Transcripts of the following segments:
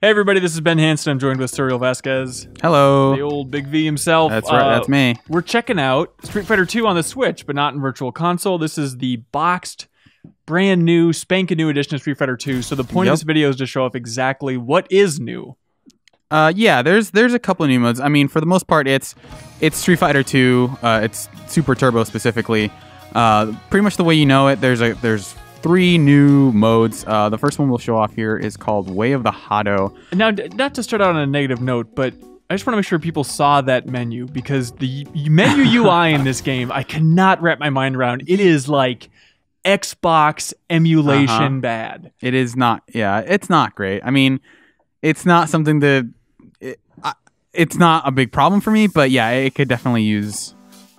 Hey everybody, this is Ben Hanson. I'm joined with Suriel Vazquez. Hello. The old Big V himself. That's right, that's me. We're checking out Street Fighter 2 on the Switch, but not in Virtual Console. This is the boxed, brand new, spanking new edition of Street Fighter 2. So the point of this video is to show off exactly what is new. Yeah, there's a couple of new modes. I mean, for the most part, it's Street Fighter 2. It's Super Turbo specifically. Pretty much the way you know it. There's 3 new modes. The first one we'll show off here is called Way of the Joto. Now, not to start out on a negative note, but I just want to make sure people saw that menu, because the menu UI in this game, I cannot wrap my mind around. It is like Xbox emulation bad. It is not. Yeah, it's not great. I mean, it's not something that it's not a big problem for me, but yeah, it could definitely use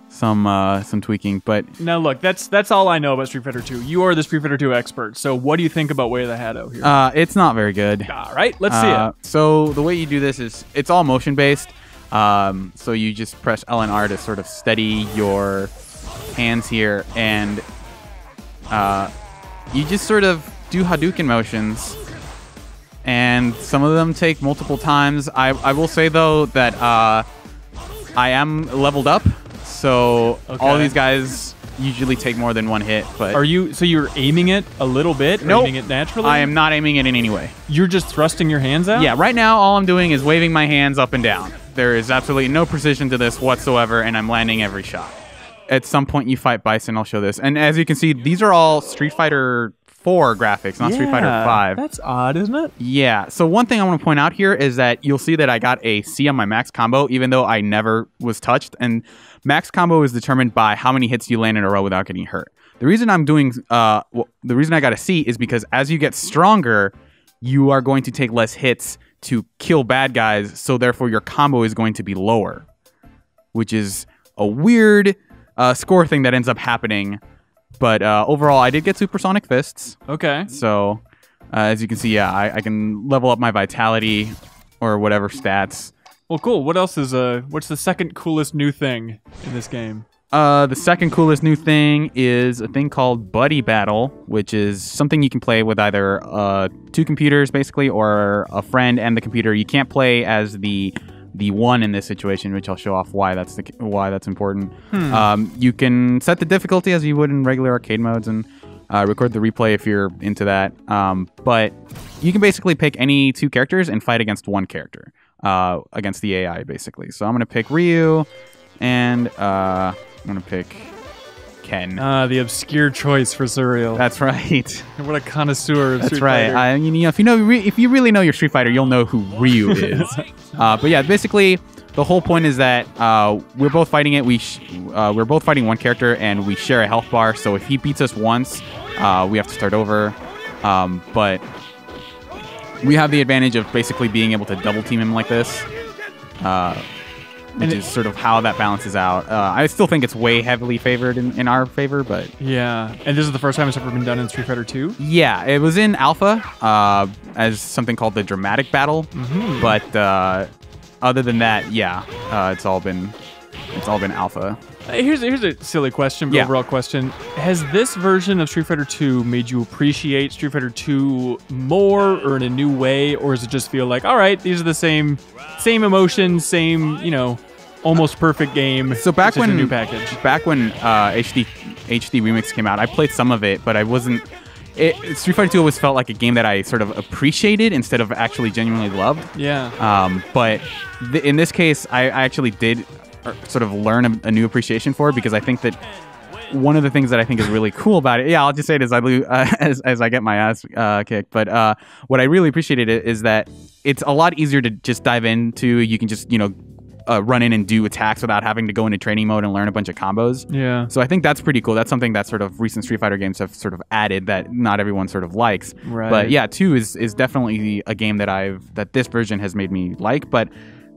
some tweaking. But now look, that's all I know about Street Fighter 2. You are the Street Fighter 2 expert, so what do you think about Way of the Joto here? It's not very good. All right, let's see it. So the way you do this is it's all motion based. So you just press L and R to sort of steady your hands here, and you just sort of do Hadouken motions. And some of them take multiple times. I will say though that I am leveled up. So all these guys usually take more than one hit. But so you're aiming it a little bit? Nope. Aiming it naturally? I am not aiming it in any way. You're just thrusting your hands out? Yeah, right now all I'm doing is waving my hands up and down. There is absolutely no precision to this whatsoever, and I'm landing every shot. At some point you fight Bison, I'll show this. And as you can see, these are all Street Fighter 4 graphics, not Street Fighter 5. That's odd, isn't it? Yeah. So one thing I want to point out here is that you'll see that I got a C on my max combo, even though I never was touched. And max combo is determined by how many hits you land in a row without getting hurt. The reason I'm doing, the reason I got a C is because as you get stronger, you are going to take less hits to kill bad guys. So therefore your combo is going to be lower, which is a weird score thing that ends up happening. But overall, I did get Supersonic Fists. Okay. So, as you can see, yeah, I can level up my Vitality or whatever stats. Well, cool. What else is what's the second coolest new thing in this game? The second coolest new thing is a thing called Buddy Battle, which is something you can play with either 2 computers, basically, or a friend and the computer. You can't play as the one in this situation, which I'll show off why that's important. You can set the difficulty as you would in regular arcade modes and record the replay if you're into that. But you can basically pick any 2 characters and fight against one character, against the AI, basically. So I'm going to pick Ryu, and I'm going to pick Ken. The obscure choice for Suriel. That's right. What a connoisseur of Street Fighter. That's right. You know, if you really know your Street Fighter, you'll know who Ryu is. But yeah, basically the whole point is that we're both fighting it. We're both fighting one character, and we share a health bar. So if he beats us once, we have to start over. But we have the advantage of basically being able to double team him like this. Which is sort of how that balances out. I still think it's way heavily favored in our favor, but... Yeah, and this is the first time it's ever been done in Street Fighter 2? Yeah, it was in Alpha as something called the Dramatic Battle, but other than that, yeah, it's all been Alpha. Here's a silly question, but overall question. Has this version of Street Fighter 2 made you appreciate Street Fighter 2 more or in a new way, or does it just feel like, all right, these are the same emotions, same, almost perfect game. So back when a new package. HD Remix came out, I played some of it, but I wasn't. Street Fighter 2 always felt like a game that I sort of appreciated instead of actually genuinely loved. Yeah. But in this case, I actually did sort of learn a new appreciation for it, because I think that one of the things that I think is really cool about it, I'll just say it as I get my ass kicked, but what I really appreciated is that it's a lot easier to just dive into. You can just, run in and do attacks without having to go into training mode and learn a bunch of combos. Yeah. So I think that's pretty cool. That's something that sort of recent Street Fighter games have sort of added that not everyone sort of likes. Right. But yeah, 2 is definitely a game that this version has made me like, but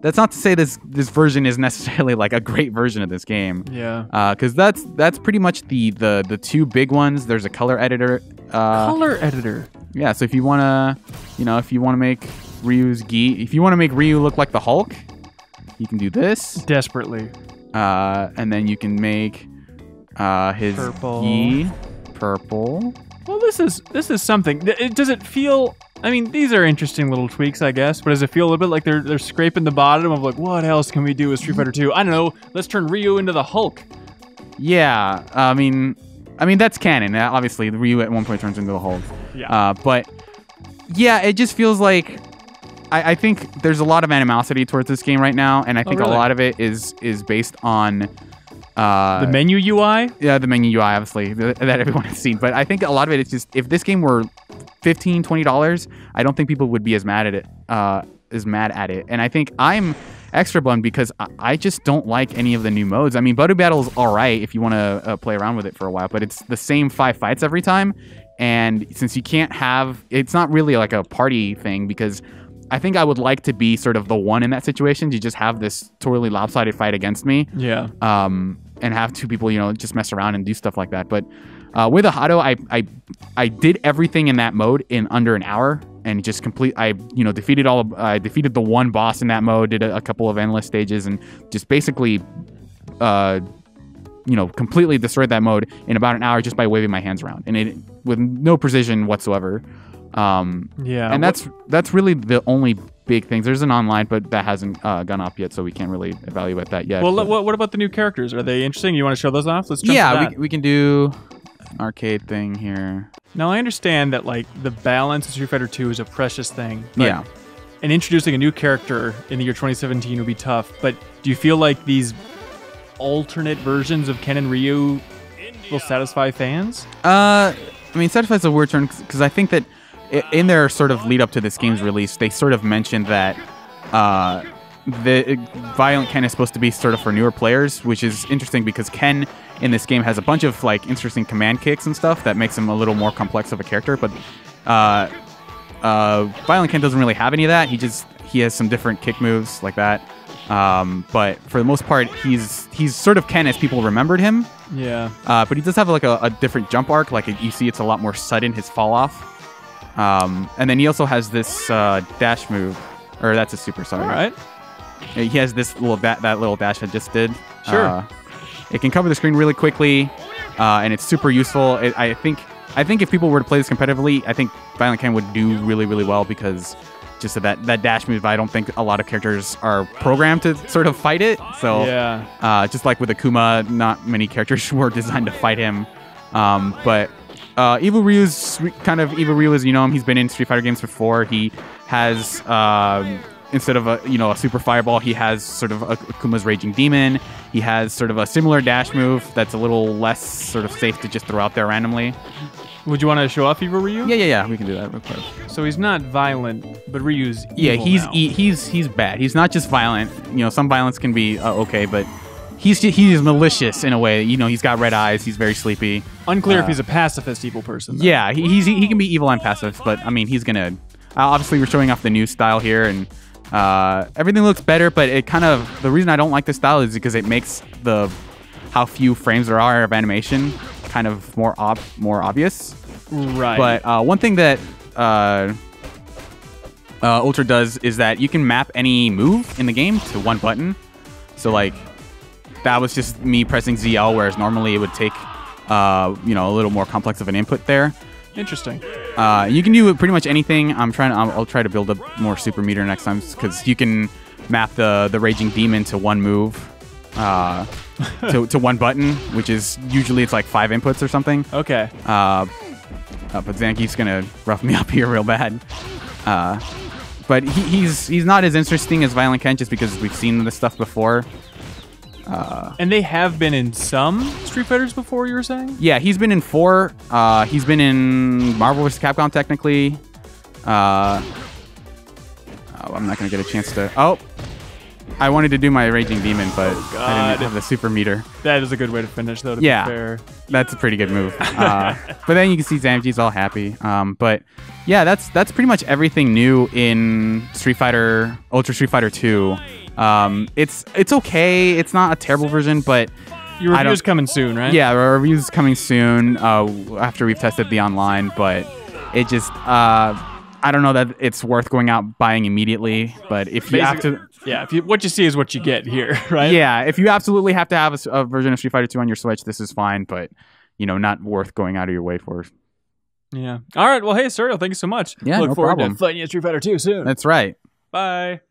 that's not to say this version is necessarily like a great version of this game. Yeah. Because that's pretty much the 2 big ones. There's a color editor. Color editor. Yeah. So if you wanna, if you wanna make if you wanna make Ryu look like the Hulk, you can do this desperately. And then you can make his gi purple. Well, this is something. Does it feel I mean, these are interesting little tweaks, I guess, but does it feel a little bit like they're scraping the bottom of like, what else can we do with Street Fighter 2? I don't know. Let's turn Ryu into the Hulk. Yeah, I mean that's canon. Obviously, Ryu at one point turns into the Hulk. Yeah. But yeah, it just feels like I think there's a lot of animosity towards this game right now, and I think a lot of it is based on the menu UI. Yeah, the menu UI, obviously, that everyone has seen. But I think a lot of it is just, if this game were $15, $20, I don't think people would be as mad at it. And I think I'm extra bummed because I just don't like any of the new modes. I mean, Buddy Battle's all right if you want to play around with it for a while, but it's the same 5 fights every time. And since you can't have, it's not really like a party thing, because I think I would like to be sort of the one in that situation to just have this totally lopsided fight against me. Yeah. And have 2 people, just mess around and do stuff like that. But with Ahado, I did everything in that mode in under an hour, and just I defeated the one boss in that mode, did a couple of endless stages, and just basically completely destroyed that mode in about an hour just by waving my hands around, and it with no precision whatsoever. Yeah, and that's really the only big things. There's an online, but that hasn't gone up yet, so we can't really evaluate that yet. Well, what about the new characters? Are they interesting? You want to show those off? Let's jump to that. We can do an arcade thing here. Now, I understand that like the balance of Street Fighter 2 is a precious thing. Yeah. And introducing a new character in the year 2017 would be tough. But do you feel like these alternate versions of Ken and Ryu will satisfy fans? I mean, satisfy is a weird term, because I think that in their sort of lead up to this game's release, they sort of mentioned that the Violent Ken is supposed to be sort of for newer players, which is interesting because Ken in this game has a bunch of like interesting command kicks and stuff that makes him a little more complex of a character. But Violent Ken doesn't really have any of that. He has some different kick moves like that. But for the most part, he's sort of Ken as people remembered him. Yeah. But he does have like a different jump arc. Like you see, it's a lot more sudden, his fall off. And then he also has this dash move, or that's a super. Sorry. All right. He has this that little dash I just did. Sure. It can cover the screen really quickly, and it's super useful. I think if people were to play this competitively, I think Violent Ken would do really, really well, because just that dash move, I don't think a lot of characters are programmed to sort of fight it. So yeah. Just like with Akuma, not many characters were designed to fight him. But Evil Ryu's kind of Evil Ryu as you know him. He's been in Street Fighter games before. He has instead of a super fireball, he has sort of Akuma's Raging Demon. He has sort of a similar dash move that's a little less sort of safe to just throw out there randomly. Would you want to show off Evil Ryu? Yeah. We can do that real quick. So he's not violent, but Ryu's evil. Yeah, now. he's bad. He's not just violent. Some violence can be okay, but he's malicious in a way. He's got red eyes. He's very sleepy. Unclear if he's a pacifist evil person, though. Yeah, he can be evil and pacifist, but I mean he's gonna. Obviously, we're showing off the new style here, and everything looks better. But it kind of, the reason I don't like this style is because it makes how few frames there are of animation kind of more obvious. Right. But one thing that Ultra does is that you can map any move in the game to one button. So like that was just me pressing ZL, whereas normally it would take a little more complex of an input there. Interesting. You can do pretty much anything. I'll try to build a more super meter next time, because you can map the Raging Demon to one move, to one button, which is usually it's like 5 inputs or something. Okay. But Zangief's gonna rough me up here real bad. But he's not as interesting as Violent Ken, just because we've seen this stuff before. And they have been in some Street Fighters before, you were saying? Yeah, he's been in 4. He's been in Marvel vs. Capcom, technically. I'm not going to get a chance to... Oh! I wanted to do my Raging Demon, but I didn't have the super meter. That is a good way to finish, though, to be fair. That's a pretty good move. But then you can see Zamji's all happy. But yeah, that's pretty much everything new in Ultra Street Fighter 2. It's okay. It's not a terrible version, but your review's coming soon, right? Yeah, our review's coming soon after we've tested the online, but it just I don't know that it's worth going out buying immediately. But if you have to, what you see is what you get here, right? Yeah, if you absolutely have to have a version of Street Fighter 2 on your Switch, this is fine, but not worth going out of your way for. Yeah. All right. Well, hey, Suriel, thank you so much. Yeah, Look no forward problem. to fighting you at Street Fighter 2 soon. That's right. Bye.